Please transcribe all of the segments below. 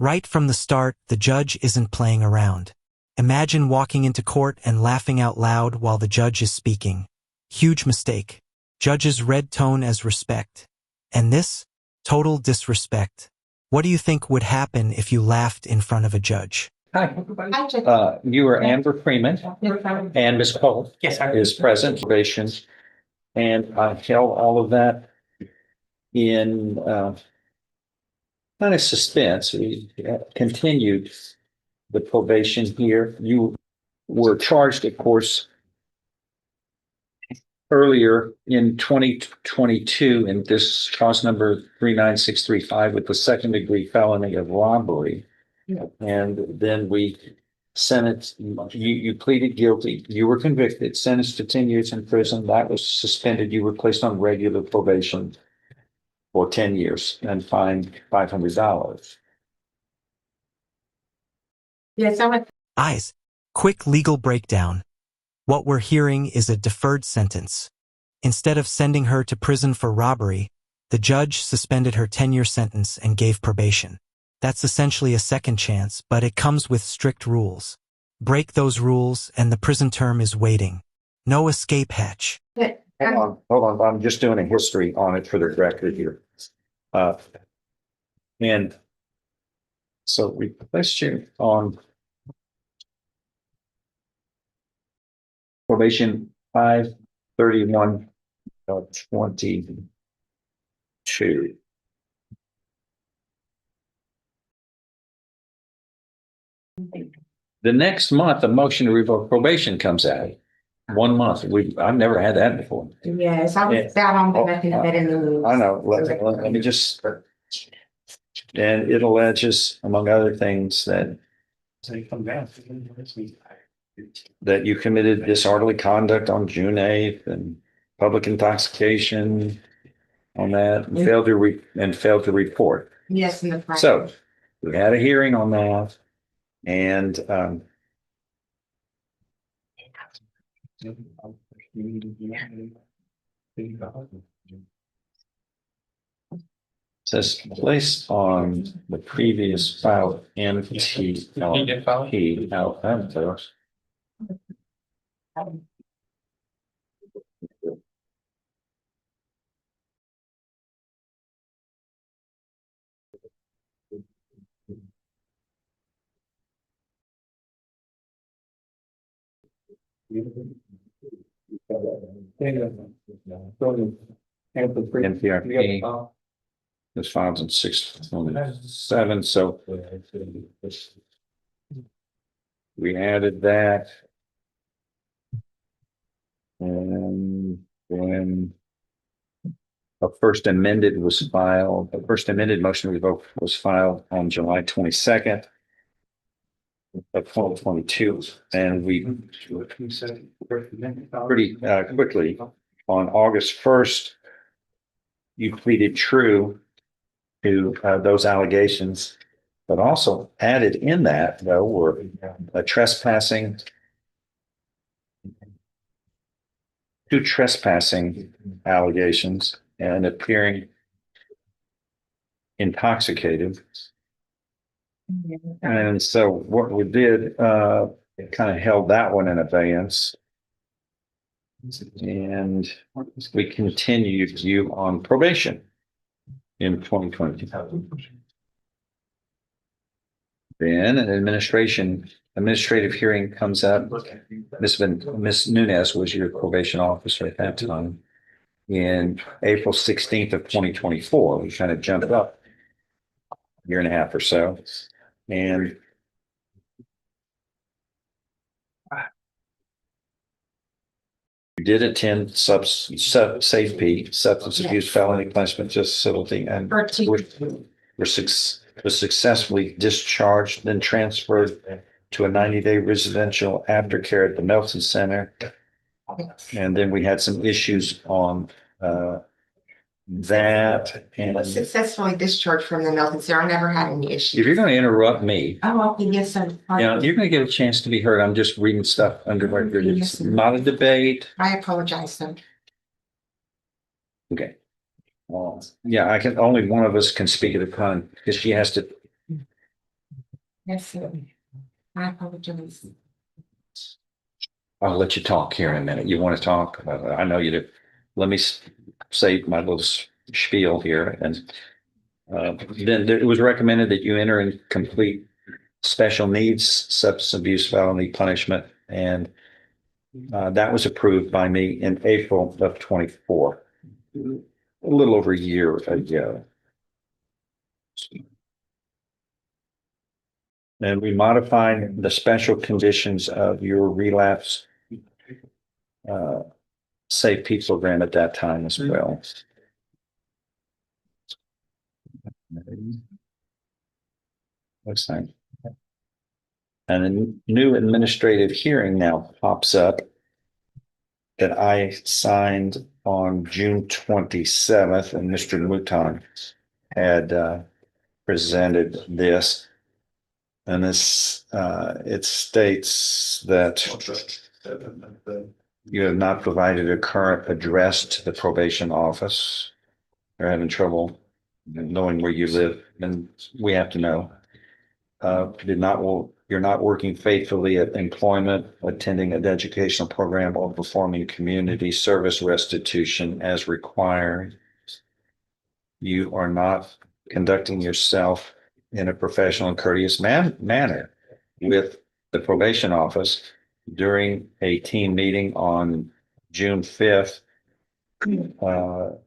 Right from the start, the judge isn't playing around. Imagine walking into court and laughing out loud while the judge is speaking. Huge mistake. Judges read tone as respect. And this? Total disrespect. What do you think would happen if you laughed in front of a judge? Hi. You are Amber Freeman, and Ms. Cole is present, probation, and I held all of that in kind of suspense. We continued the probation here. You were charged, of course, earlier in 2022 in this cause number 39635 with the second degree felony of robbery. Yeah. And then we sentenced you pleaded guilty, you were convicted, sentenced to 10 years in prison. That was suspended. You were placed on regular probation for 10 years and fined $500. Yes, I would. Eyes. Quick legal breakdown. What we're hearing is a deferred sentence. Instead of sending her to prison for robbery, the judge suspended her 10-year sentence and gave probation. That's essentially a second chance, but it comes with strict rules. Break those rules and the prison term is waiting. No escape hatch. Hold on. I'm just doing a history on it for the record here. And so we placed you on probation 5/31/22. The next month, a motion to revoke probation comes out. 1 month. I've never had that before. Yes, I was down on the nothing of it in the news. I know. Let me just. And it alleges, among other things, that you committed disorderly conduct on June 8th and public intoxication on that and failed to report. Yes, in the front. So we had a hearing on that, and says placed on the previous file NTLP out. NPRP was filed in 6/7, so we added that. And when a first amended motion to revoke was filed on July 22nd of 2022, and we pretty quickly on August 1st, you pleaded true to those allegations, but also added in that, though, were two trespassing allegations and appearing intoxicated. And so what we did, kind of held that one in abeyance. And we continued you on probation in 2020. Then an administrative hearing comes up. Miss Nunez was your probation officer at that time. In April 16th of 2024, we kind of jumped up a year and a half or so. And you did attend substance abuse felony punishment facility, and was successfully discharged, then transferred to a 90-day residential aftercare at the Melton Center. And then we had some issues on that. And I was successfully discharged from the Melton Center. I never had any issues. If you're going to interrupt me, okay, yes, sir. You're going to get a chance to be heard. I'm just reading stuff under record. It's not a debate. I apologize, sir. Okay. Only one of us can speak at a time because she has to Yes, sir. I apologize. I'll let you talk here in a minute. You want to talk? I know you do. Let me say my little spiel here. And then it was recommended that you enter and complete special needs substance abuse felony punishment. And that was approved by me in April of 24, a little over a year ago. And we modified the special conditions of your relapse safe P program at that time as well. What's that? And a new administrative hearing now pops up that I signed on June 27th, and Mr. Mouton had presented this. And this it states that you have not provided a current address to the probation office. They're having trouble knowing where you live, and we have to know. You're not working faithfully at employment, attending an educational program, or performing community service restitution as required. You are not conducting yourself in a professional and courteous manner with the probation office during a team meeting on June 5th. That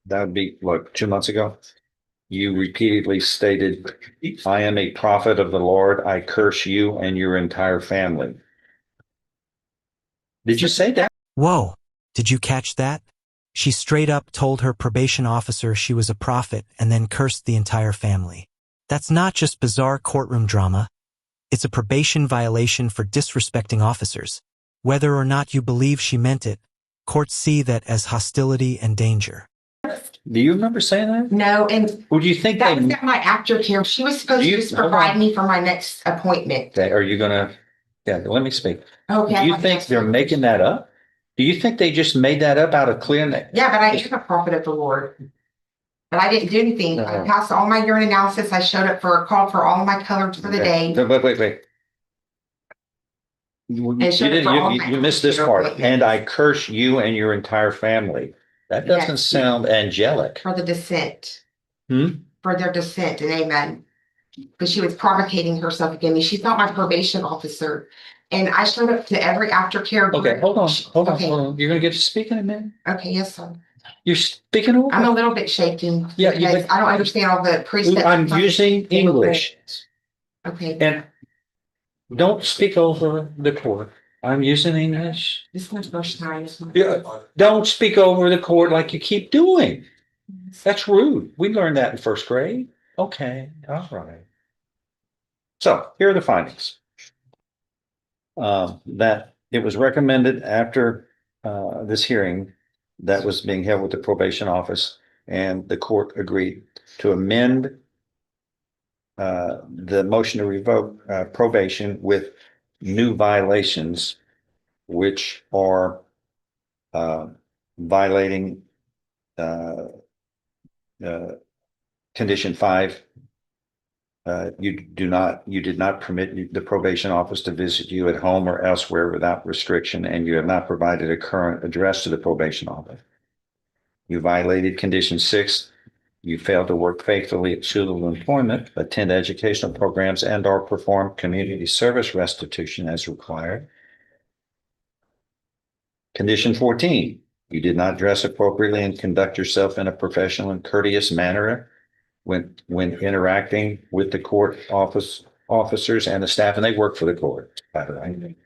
would be, what, 2 months ago? You repeatedly stated, I am a prophet of the Lord. I curse you and your entire family. Did you say that? Whoa, did you catch that? She straight up told her probation officer she was a prophet and then cursed the entire family. That's not just bizarre courtroom drama. It's a probation violation for disrespecting officers. Whether or not you believe she meant it, courts see that as hostility and danger. Do you remember saying that? No, and Or do you think that was at my aftercare. She was supposed to just provide me for my next appointment. Okay, are you gonna, yeah, let me speak. Okay. Do you think they're making that up? Do you think they just made that up out of clear? Yeah, but I am a prophet of the Lord. But I didn't do anything. I passed all my urine analysis. I showed up for a call for all my colors for the day. Wait. You missed this part. And I curse you and your entire family. That doesn't sound angelic. For the dissent. Hmm? For their dissent and amen. Because she was provocating herself against me. She's not my probation officer. And I showed up to every aftercare group. Okay, hold on. You're gonna get to speak in a minute? Okay, yes, sir. You're speaking over? I'm a little bit shaking. Yeah, because I don't understand all the precepts. I'm using English. Okay. And don't speak over the court. I'm using English. This is my first time. Yeah, don't speak over the court like you keep doing. That's rude. We learned that in first grade. Okay, all right. So here are the findings. That it was recommended after this hearing that was being held with the probation office, and the court agreed to amend the motion to revoke probation with new violations, which are violating condition 5. You did not permit the probation office to visit you at home or elsewhere without restriction, and you have not provided a current address to the probation office. You violated condition 6. You failed to work faithfully at suitable employment, attend educational programs, and or perform community service restitution as required. Condition 14. You did not dress appropriately and conduct yourself in a professional and courteous manner when interacting with the court officers and the staff, and they work for the court, by the way.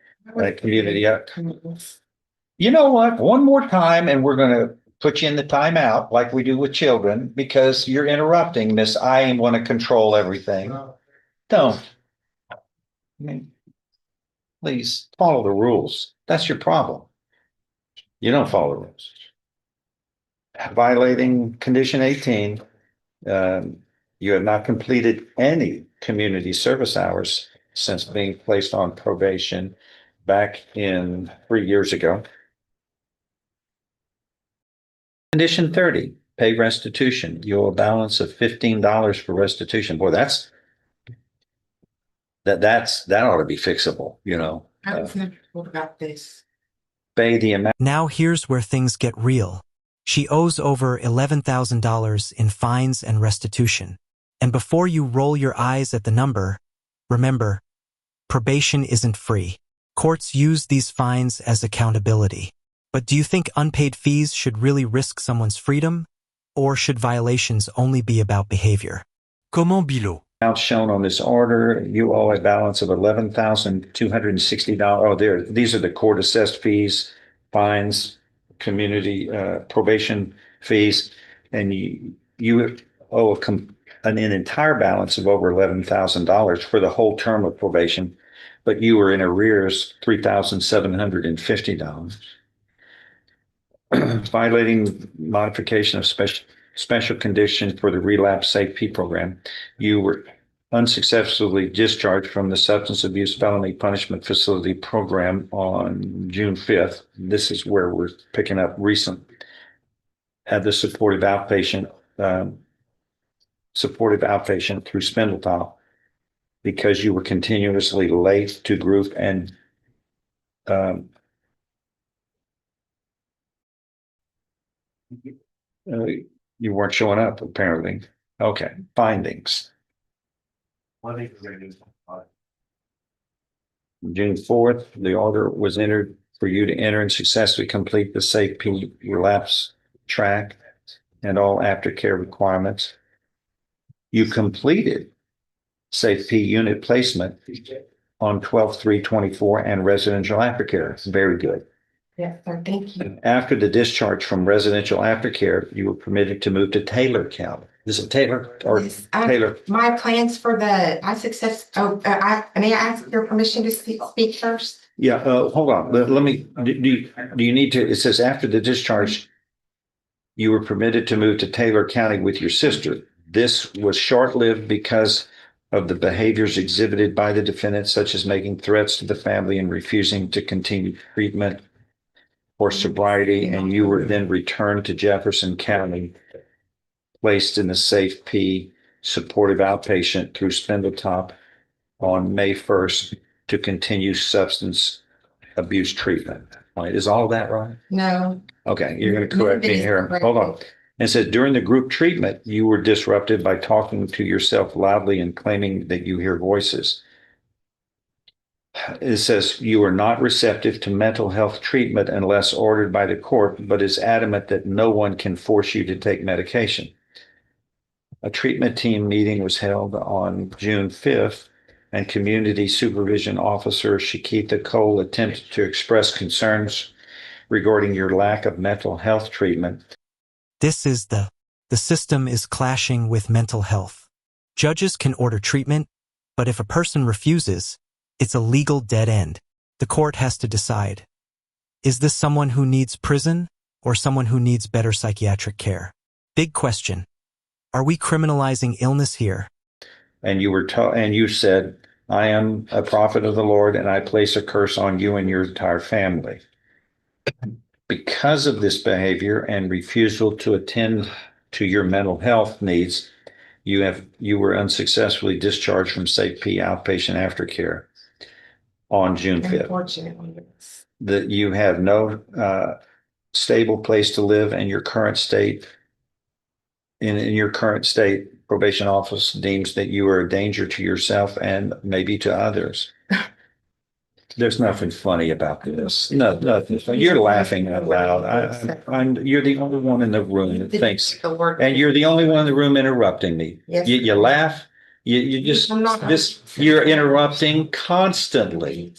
Community. You know what? One more time, and we're going to put you in the timeout like we do with children, because you're interrupting, Miss. I want to control everything. Don't. I mean, please follow the rules. That's your problem. You don't follow the rules. Violating condition 18. You have not completed any community service hours since being placed on probation back in 3 years ago. Condition 30, pay restitution. You owe a balance of $15 for restitution. Boy, that's that ought to be fixable, you know. I was never told about this. Pay the amount. Now here's where things get real. She owes over $11,000 in fines and restitution. And before you roll your eyes at the number, remember, probation isn't free. Courts use these fines as accountability. But do you think unpaid fees should really risk someone's freedom? Or should violations only be about behavior? Comment Bilo? Amount shown on this order, you owe a balance of $11,260. Oh, these are the court assessed fees, fines, community probation fees, and you owe an entire balance of over $11,000 for the whole term of probation, but you were in arrears $3,750. Violating modification of special conditions for the relapse safety program. You were unsuccessfully discharged from the substance abuse felony punishment facility program on June 5th. This is where we're picking up recent at the supportive outpatient through Spindletop because you were continuously late to group and you weren't showing up apparently. Okay, findings. June 4th, the order was entered for you to enter and successfully complete the Safe P relapse track and all aftercare requirements. You completed Safe P unit placement on 12/3/24 and residential aftercare. Very good. Yes, sir. Thank you. After the discharge from residential aftercare, you were permitted to move to Taylor County. Is it Taylor or Yes, Taylor? My plans for may I ask your permission to speak first? Yeah, hold on. Let me, do you need to, it says after the discharge, you were permitted to move to Taylor County with your sister. This was short-lived because of the behaviors exhibited by the defendant, such as making threats to the family and refusing to continue treatment for sobriety, and you were then returned to Jefferson County, placed in the Safe P supportive outpatient through Spindletop on May 1st to continue substance abuse treatment. Right? Is all of that right? No. Okay, you're going to correct me here. Hold on. It says during the group treatment, you were disrupted by talking to yourself loudly and claiming that you hear voices. It says you are not receptive to mental health treatment unless ordered by the court, but is adamant that no one can force you to take medication. A treatment team meeting was held on June 5th, and Community Supervision Officer Shakita Cole attempted to express concerns regarding your lack of mental health treatment. This is the system is clashing with mental health. Judges can order treatment, but if a person refuses, it's a legal dead end. The court has to decide. Is this someone who needs prison or someone who needs better psychiatric care? Big question. Are we criminalizing illness here? And you said, I am a prophet of the Lord and I place a curse on you and your entire family. Because of this behavior and refusal to attend to your mental health needs, you were unsuccessfully discharged from Safe P outpatient aftercare on June 5th. Unfortunately, yes. That you have no stable place to live in your current state. In your current state, probation office deems that you are a danger to yourself and maybe to others. There's nothing funny about this. No, nothing. You're laughing out loud. You're the only one in the room that thinks, and you're the only one in the room interrupting me. Yes. You laugh. You're interrupting constantly.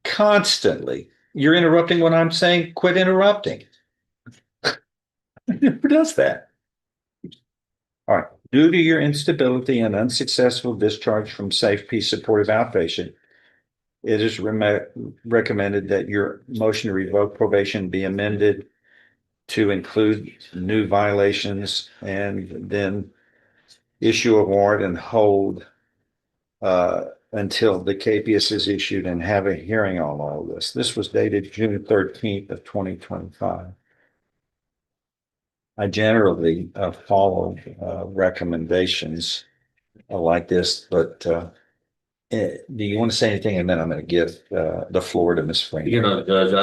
Constantly. You're interrupting when I'm saying quit interrupting. Who does that? All right. Due to your instability and unsuccessful discharge from Safe P supportive outpatient, it is recommended that your motion to revoke probation be amended to include new violations and then issue a warrant and hold until the capias is issued and have a hearing on all of this. This was dated June 13th of 2025. I generally follow recommendations like this, but Do you want to say anything? And then I'm going to give the floor to Ms. Freeman. You know, Judge,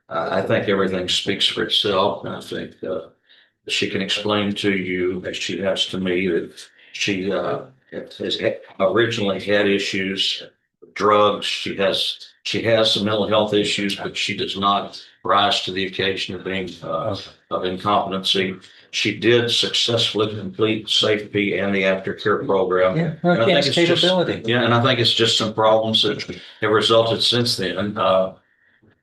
I think everything speaks for itself. And I think she can explain to you, as she has to me, that she has originally had issues with drugs. She has some mental health issues, but she does not rise to the occasion of being of incompetency. She did successfully complete safety and the aftercare program. Yeah, And I think yes, it's just- capability. yeah, and I think it's just some problems that have resulted since then.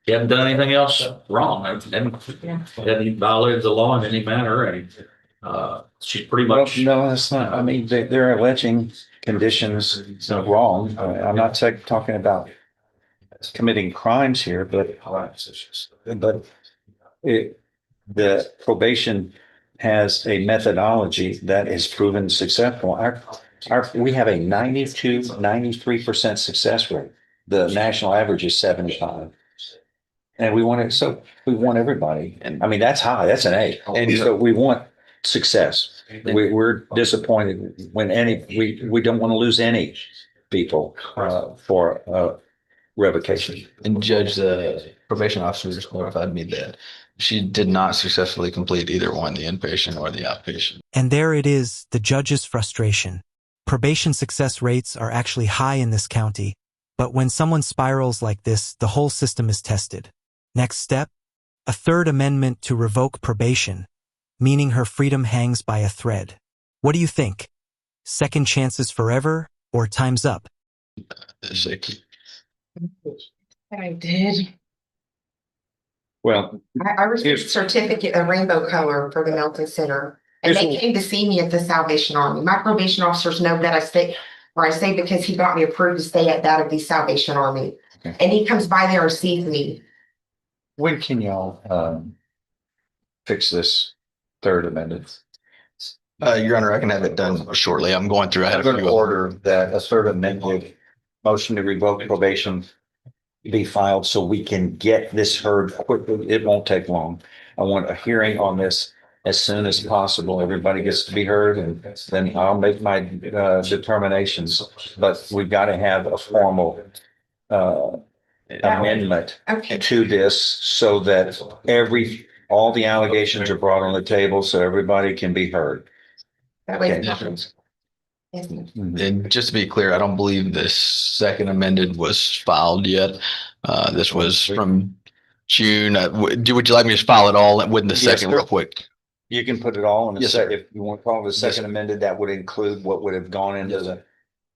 He hadn't done anything else wrong. Hadn't violated the law in any manner, and she's pretty Well, much. no, that's not. I mean, they're alleging conditions wrong. I'm not talking about committing crimes here, but the probation has a methodology that is proven successful. We have a 93% success rate. The national average is 75. And we want it, so we want everybody. And I mean, that's high, that's an A. And so we want success. We're disappointed when we don't want to lose any people for revocation. And Judge, the probation officer just notified me that she did not successfully complete either one, the inpatient or the outpatient. And there it is, the judge's frustration. Probation success rates are actually high in this county, but when someone spirals like this, the whole system is tested. Next step, a third amendment to revoke probation, meaning her freedom hangs by a thread. What do you think? Second chances forever or time's up? I did. Well, I received a certificate of rainbow color for the Melton Center. And they came to see me at the Salvation Army. My probation officers know that I stay where I stay because he got me approved to stay at that of the Salvation Army. Okay. And he comes by there and sees me. when can y'all fix this third amendment? Your Honor, I can have it done shortly. I'm going through. I had I'm a going few to other- order that a third amendment motion to revoke probation be filed so we can get this heard quickly. It won't take long. I want a hearing on this as soon as possible. Everybody gets to be heard, and then I'll make my determinations. But we've got to have a formal amendment Okay. to this so that all the allegations are brought on the table so everybody can be heard. That way. Okay. Yes, ma'am. And just to be clear, I don't believe this second amended was filed yet. This was from June. Would you like me to file it all with the Yes, second sir. real quick? You can put it all in the Yes, sir. if you want to call it the Yes, second sir. amended, that would include what would have gone into Yes, the sir.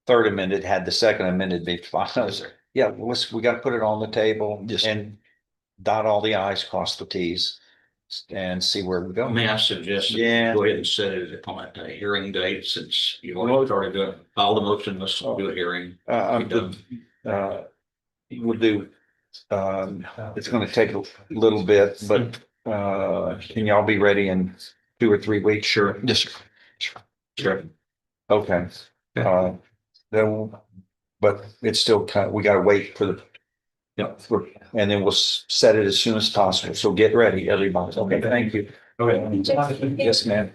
third amended had the second amended been filed. Yes, sir. Yeah, we got to put it on the table Yes, sir. and dot all the i's, cross the t's and see where we go. May I suggest, Yeah. go ahead and set it upon a hearing date since you've already started to file the motion, let's do a hearing. We'll do, it's going to take a little bit, but can y'all be ready in 2 or 3 weeks? Sure. Yes, sir. Sure. Okay. Then, but it's still we got to wait for the, and then we'll set it as soon as possible. So get ready, everybody. Okay, thank you. Okay. Yes, ma'am.